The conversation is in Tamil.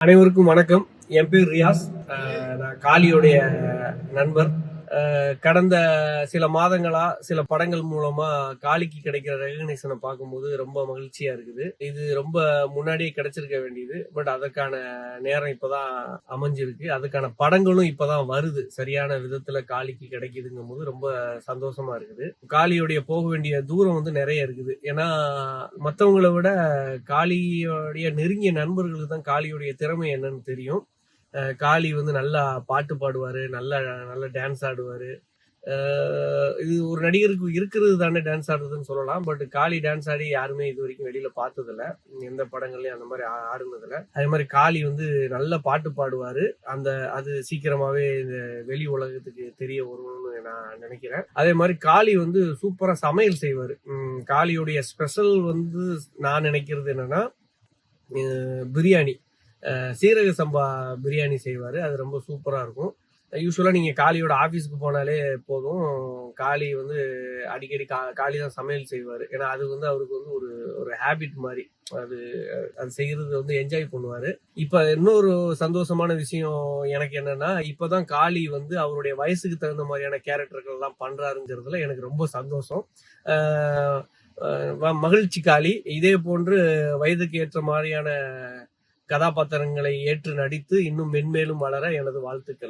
அனைவருக்கும் வணக்கம். என் பேர் ரியாஸ். நான் காளியோடைய நண்பர். கடந்த சில மாதங்களா சில படங்கள் மூலமா காளிக்கு கிடைக்கிற ரெகக்னேஷனை பார்க்கும்போது ரொம்ப மகிழ்ச்சியா இருக்குது. இது ரொம்ப முன்னாடியே கிடைச்சிருக்க வேண்டியது. பட் அதற்கான நேரம் இப்பதான் அமைஞ்சிருக்கு. அதுக்கான படங்களும் இப்பதான் வருது. சரியான விதத்துல காளிக்கு கிடைக்குதுங்கும் போது ரொம்ப சந்தோஷமா இருக்குது. காளியோடைய போக வேண்டிய தூரம் வந்து நிறைய இருக்குது. ஏன்னா மற்றவங்களை விட காளியோடைய நெருங்கிய நண்பர்களுக்கு தான் காளியோடைய திறமை என்னன்னு தெரியும். காளி வந்து நல்லா பாட்டு பாடுவாரு, நல்ல நல்ல டான்ஸ் ஆடுவாரு. இது ஒரு நடிகருக்கு இருக்கிறது தானே டான்ஸ் ஆடுறதுன்னு சொல்லலாம். பட் காளி டான்ஸ் ஆடி யாருமே இது வரைக்கும் வெளியில பார்த்ததில்ல. எந்த படங்கள்லயும் அந்த மாதிரி ஆடுனதில்ல. அதே மாதிரி காளி வந்து நல்ல பாட்டு பாடுவாரு. அது சீக்கிரமாவே இந்த வெளி உலகத்துக்கு தெரிய வரும்னு நான் நினைக்கிறேன். அதே மாதிரி காளி வந்து சூப்பரா சமையல் செய்வாரு. காளியுடைய ஸ்பெஷல் வந்து நான் நினைக்கிறது என்னன்னா பிரியாணி. சீரக சம்பா பிரியாணி செய்வாரு. அது ரொம்ப சூப்பரா இருக்கும். யூஸ்வலா நீங்க காளியோட ஆபீஸ்க்கு போனாலே போதும், காளி வந்து அடிக்கடி காளி தான் சமையல் செய்வாரு. ஏன்னா அது வந்து அவருக்கு வந்து ஒரு ஒரு ஹேபிட் மாதிரி. அது அது செய்யறது வந்து என்ஜாய் பண்ணுவாரு. இப்ப இன்னொரு சந்தோஷமான விஷயம் எனக்கு என்னன்னா, இப்பதான் காளி வந்து அவருடைய வயசுக்கு தகுந்த மாதிரியான கேரக்டர்கள் எல்லாம் பண்றாருங்கிறதுல எனக்கு ரொம்ப சந்தோஷம். மகிழ்ச்சி காளி. இதே போன்று வயதுக்கு ஏற்ற மாதிரியான கதாபாத்திரங்களை ஏற்று நடித்து இன்னும் மென்மேலும் வளர எனது வாழ்த்துக்கள்.